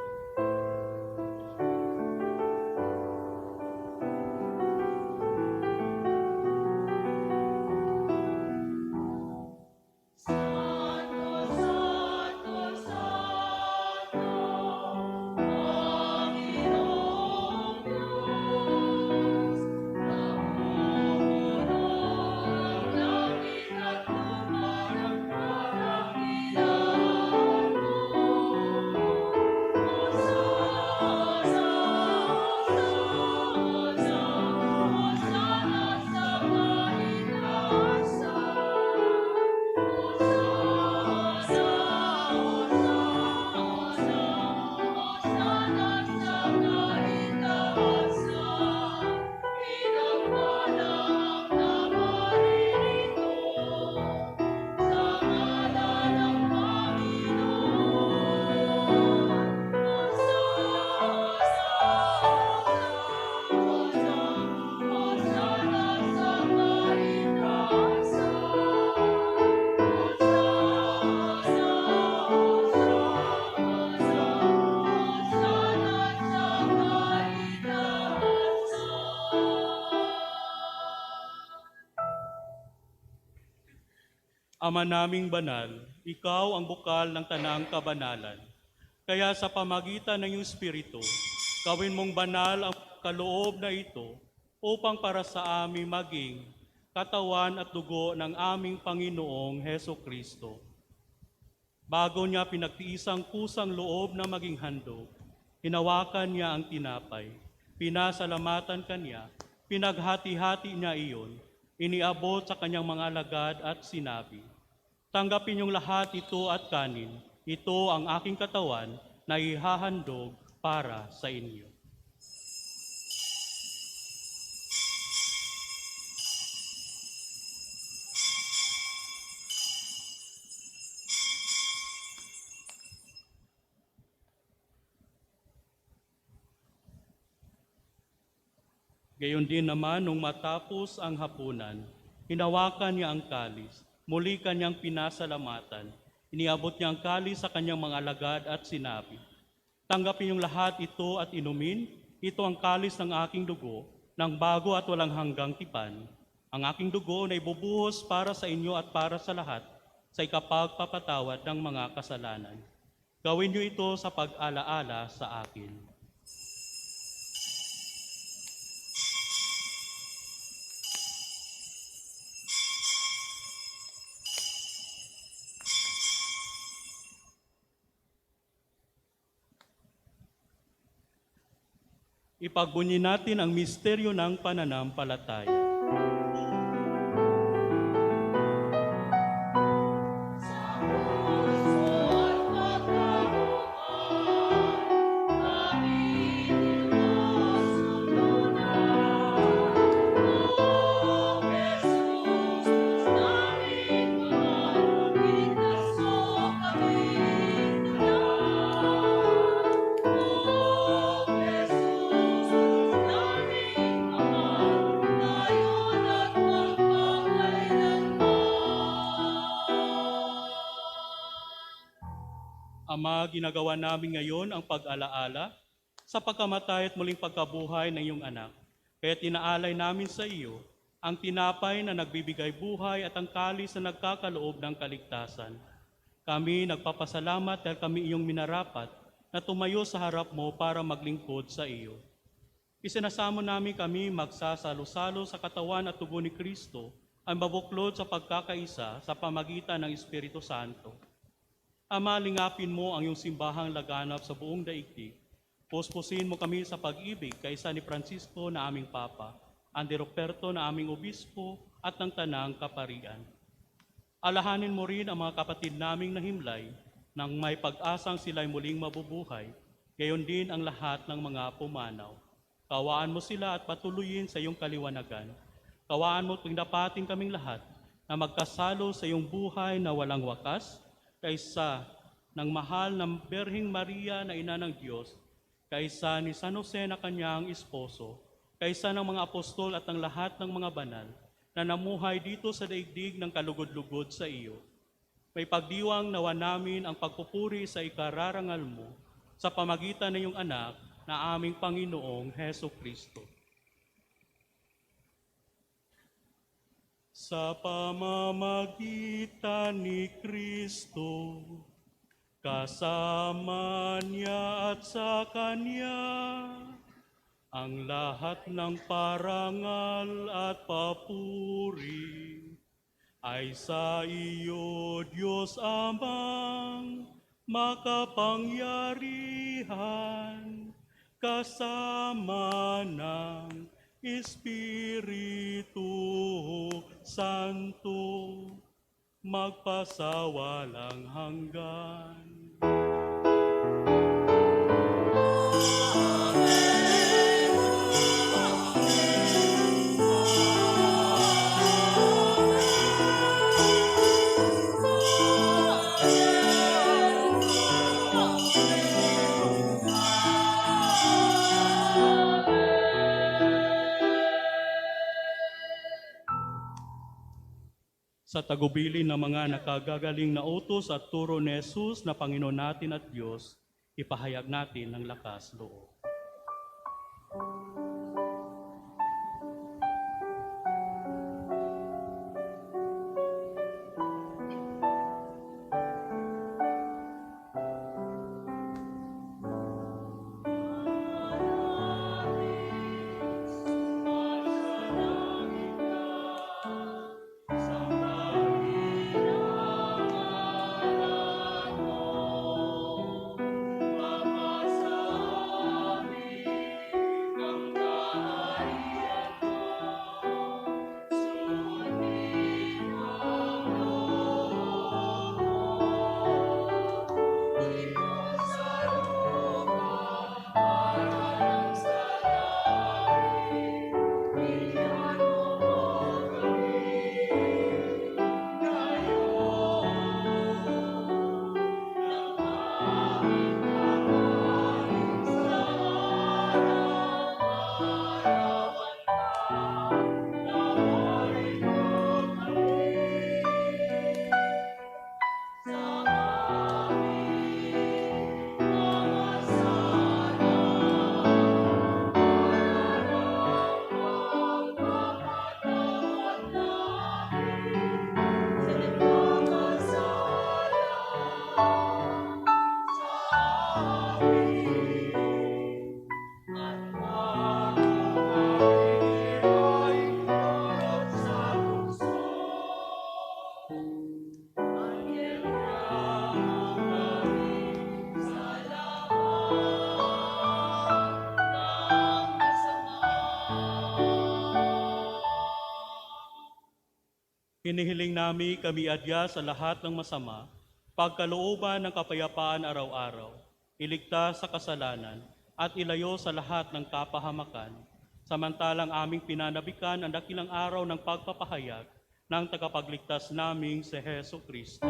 [SPEAKER 2] Ama naming banal, ikaw ang bukal ng tanang kabanalan. Kaya sa pamagitan ng iyong Espiritu, gawin mong banal ang kaloob na ito upang para sa amin maging katawan at dugo ng aming Panginoong Heso Kristo. Bago niya pinagtiisang kusang loob na maging handog, hinawakan niya ang tinapay, pinasalamatan kanya, pinaghati-hati niya iyon, iniabot sa kanyang mga alagad at sinabi, "Tanggapin niyong lahat ito at kanin, ito ang aking katawan na ihahandog para sa inyo." Gayon din naman, nung matapos ang hapunan, hinawakan niya ang kalis, muli kanyang pinasalamatan, iniabot niya ang kalis sa kanyang mga alagad at sinabi, "Tanggapin niyong lahat ito at inumin, ito ang kalis ng aking dugo, ng bago at walang hanggang tipan. Ang aking dugo na ibubuhos para sa inyo at para sa lahat, sa ikapagpapatawad ng mga kasalanan. Gawin niyo ito sa pag-alaala sa akin." Ipagbunyi natin ang misteryo ng pananampalataya. Ama, ginagawa namin ngayon ang pag-alaala sa pagkamatay at muling pagkabuhay ng iyong anak. Kaya tinaalay namin sa iyo ang tinapay na nagbibigay buhay at ang kalis na nagkakaloob ng kaligtasan. Kami nagpapasalamat dahil kami iyong minarapat na tumayo sa harap mo para maglingkod sa iyo. Isinasamo namin kami magsasalo-salo sa katawan at tubo ni Kristo, ang mabuklod sa pagkakaisa sa pamagitan ng Espiritu Santo. Ama, lingapin mo ang iyong simbahang laganap sa buong daigdig. Puspusin mo kami sa pag-ibig kaysa ni Francisco na aming Papa, Andy Ruperto na aming Obispo at ng Tanang Kaparian. Alahanin mo rin ang mga kapatid naming nahimlay nang may pag-asang sila'y muling mabubuhay, gayon din ang lahat ng mga pumanaw. Kawaan mo sila at patuloyin sa iyong kaliwanagan. Kawaan mo pagdapatin kaming lahat na magkasalo sa iyong buhay na walang wakas, kaysa ng mahal ng Berhing Maria na ina ng Diyos, kaysa ni San Jose na kanyang esposo, kaysa ng mga apostol at ng lahat ng mga banal na namuhay dito sa daigdig ng kalugod-lugod sa iyo. May pagdiwang nawa namin ang pagpupuri sa ikararangal mo sa pamagitan ng iyong anak na aming Panginoong Heso Kristo. Sa pamamagitan ni Kristo, kasama niya at sa Kanya, ang lahat ng parangal at papuri ay sa iyo, Diyos Amang makapangyarihan, kasama ng Espiritu Santo, magpasawalang hanggan. Sa tagubilin ng mga nakagagaling na utos at turo ni Jesus na Panginoon natin at Diyos, ipahayag natin ng lakas loob. Hinihiling namin kami adya sa lahat ng masama, pagkalooban ng kapayapaan araw-araw, iligtas sa kasalanan, at ilayo sa lahat ng kapahamakan, samantalang aming pinanabikan ang dakilang araw ng pagpapahayag ng tagapagligtas naming si Heso Kristo.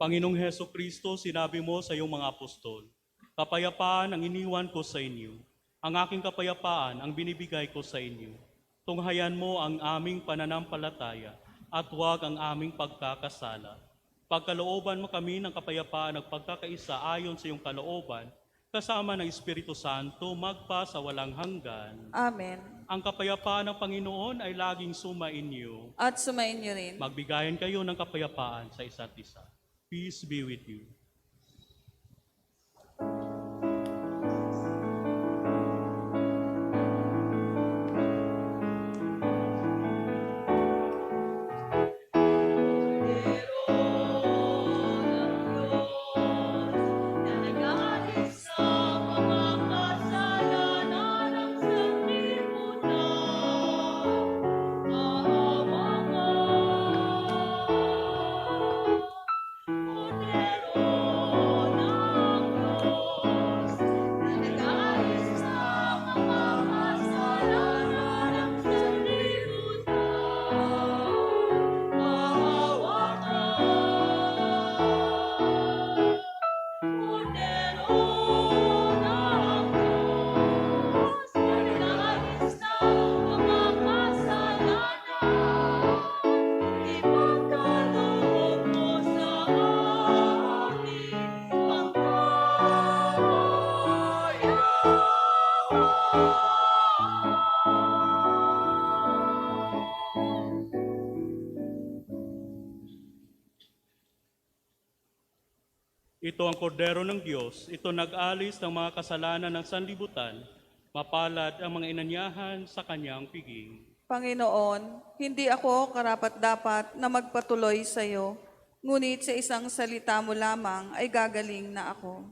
[SPEAKER 2] Panginoong Heso Kristo, sinabi mo sa iyong mga apostol, kapayapaan ang iniwan ko sa inyo, Ang aking kapayapaan ang binibigay ko sa inyo. Tunghayan mo ang aming pananampalataya at huwag ang aming pagkakasala. Pagkalooban mo kami ng kapayapaan at pagkakaisa ayon sa iyong kalooban, kasama ng Espiritu Santo, magpa sa walang hanggan.
[SPEAKER 1] Amen.
[SPEAKER 2] Ang kapayapaan ng Panginoon ay laging sumainyo.
[SPEAKER 1] At sumayin niyo rin.
[SPEAKER 2] Magbigayan kayo ng kapayapaan sa isa't isa. Peace be with you. Ito ang kordero ng Diyos, ito nag-alis ng mga kasalanan ng sanlibutan, mapalad ang mga inanyahan sa kanyang piging.
[SPEAKER 1] Panginoon, hindi ako karapat-dapat na magpatuloy sa iyo, ngunit sa isang salita mo lamang ay gagaling na ako.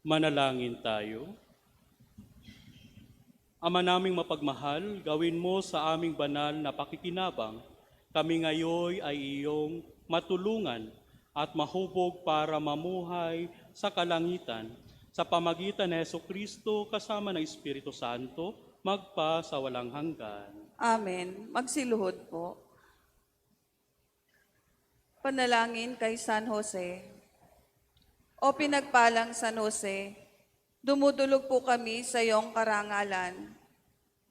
[SPEAKER 2] Manalangin tayo. Ama naming mapagmahal, gawin mo sa aming banal na pakikinabang, kami ngayon ay iyong matulungan at mahubog para mamuhay sa kalangitan sa pamagitan ni Jesucristo kasama ng Espiritu Santo, magpa sa walang hanggan.
[SPEAKER 1] Amen. Magsiluhod po. Panalangin kay San Jose. O pinagpalang San Jose, dumudulog po kami sa iyong karangalan.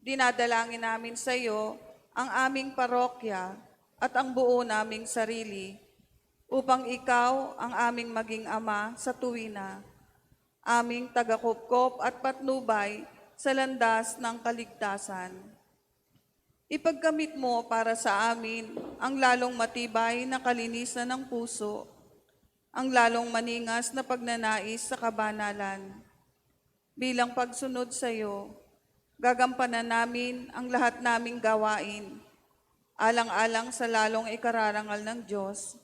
[SPEAKER 1] Dinadalangin namin sa iyo ang aming parokya at ang buo naming sarili upang ikaw ang aming maging ama sa tuwina, aming tagakupkop at patnubay sa landas ng kaligtasan. Ipagkamit mo para sa amin ang lalong matibay na kalinisan ng puso, ang lalong maningas na pagnanais sa kabanalan. Bilang pagsunod sa iyo, gagampanan namin ang lahat naming gawain, alang-alang sa lalong ikararangal ng Diyos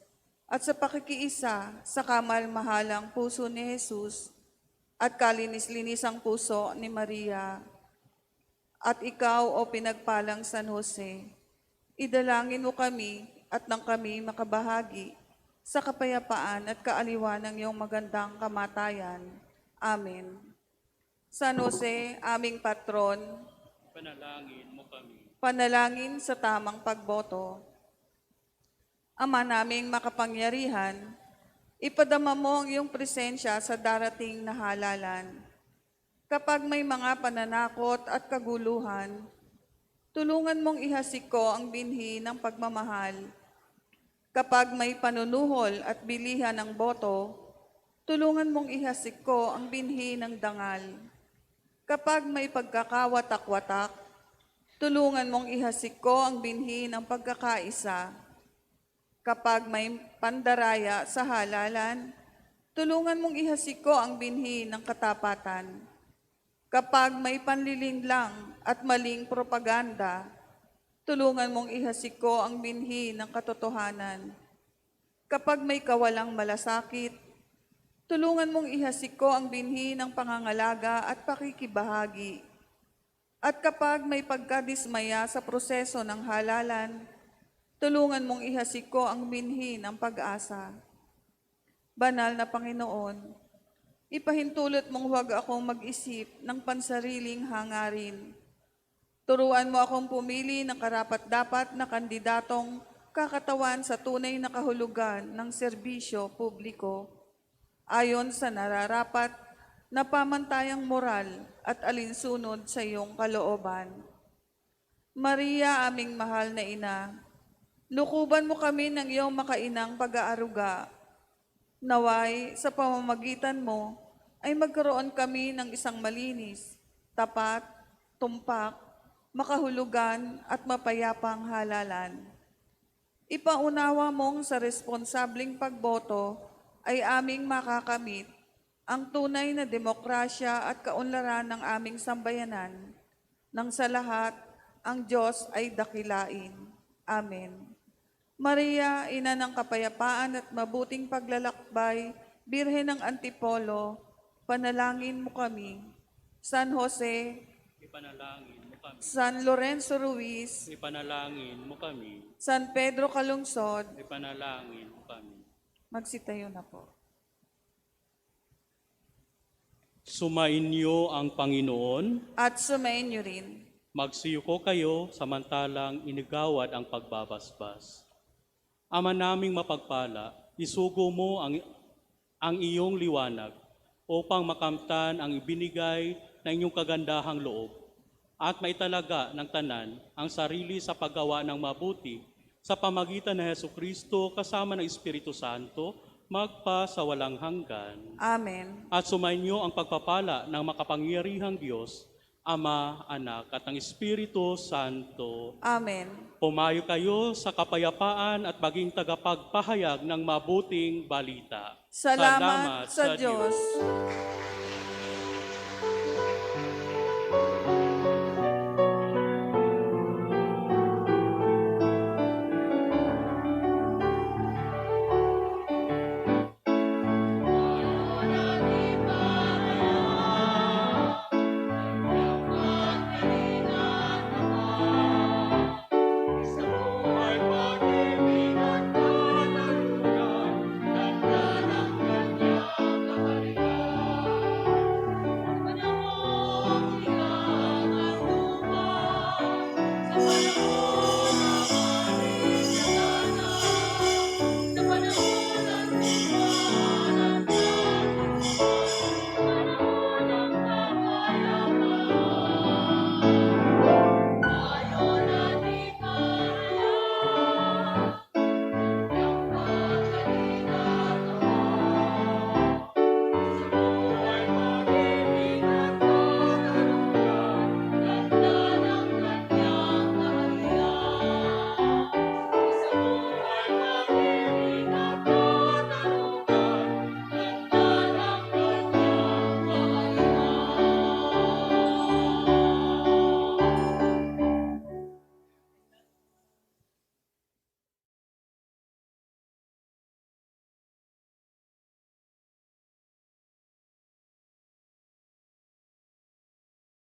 [SPEAKER 1] at sa pakikiisa sa kamalmahalang puso ni Jesus at kalinis-linisang puso ni Maria. At ikaw, o pinagpalang San Jose, idalangin mo kami at nang kami makabahagi sa kapayapaan at kaaliwan ng iyong magandang kamatayan. Amen. San Jose, aming patron,
[SPEAKER 2] Panalangin mo kami.
[SPEAKER 1] panalangin sa tamang pagboto. Ama naming makapangyarihan, ipadama mo ang iyong presensya sa darating na halalan. Kapag may mga pananakot at kaguluhan, tulungan mong ihasiko ang binhi ng pagmamahal. Kapag may panunuhol at bilihan ng boto, tulungan mong ihasiko ang binhi ng dangal. Kapag may pagkakawatak-watak, tulungan mong ihasiko ang binhi ng pagkakaisa. Kapag may pandaraya sa halalan, tulungan mong ihasiko ang binhi ng katapatan. Kapag may panlilinlang at maling propaganda, tulungan mong ihasiko ang binhi ng katotohanan. Kapag may kawalang malasakit, tulungan mong ihasiko ang binhi ng pangangalaga at pakikibahagi. At kapag may pagkadismaya sa proseso ng halalan, tulungan mong ihasiko ang binhi ng pag-asa. Banal na Panginoon, ipahintulot mong huwag akong mag-isip ng pansariling hangarin. Turuan mo akong pumili ng karapat-dapat na kandidatong kakatawan sa tunay na kahulugan ng serbisyo publiko, ayon sa nararapat na pamantayang moral at alinsunod sa iyong kalooban. Maria, aming mahal na ina, lukuban mo kami ng iyong makainang pag-aaruga. Naway, sa pamamagitan mo, ay magkaroon kami ng isang malinis, tapat, tumpak, makahulugan at mapayapang halalan. Ipaunawa mong sa responsabling pagboto ay aming makakamit ang tunay na demokrasya at kaunlaran ng aming sambayanan, nang sa lahat ang Diyos ay dakilain. Amen. Maria, ina ng kapayapaan at mabuting paglalakbay, Birhen ng Antipolo, panalangin mo kami. San Jose,
[SPEAKER 2] Ipanalangin mo kami.
[SPEAKER 1] San Lorenzo Ruiz,
[SPEAKER 2] Ipanalangin mo kami.
[SPEAKER 1] San Pedro Calungsod,
[SPEAKER 2] Ipanalangin mo kami.
[SPEAKER 1] magsitayo na po.
[SPEAKER 2] Sumainyo ang Panginoon.
[SPEAKER 1] At sumayin niyo rin.
[SPEAKER 2] Magsiyuko kayo samantalang inigawad ang pagbabasbas. Ama naming mapagpala, isugo mo ang iyong liwanag upang makamtan ang ibinigay na inyong kagandahang loob at maitalaga ng tanan ang sarili sa paggawa ng mabuti sa pamagitan ng Jesucristo kasama ng Espiritu Santo, magpa sa walang hanggan.
[SPEAKER 1] Amen.
[SPEAKER 2] At sumainyo ang pagpapala ng makapangyarihang Diyos, Ama, Anak, at ang Espiritu Santo.
[SPEAKER 1] Amen.
[SPEAKER 2] Pumayo kayo sa kapayapaan at maging tagapagpahayag ng mabuting balita.
[SPEAKER 1] Salamat sa Diyos.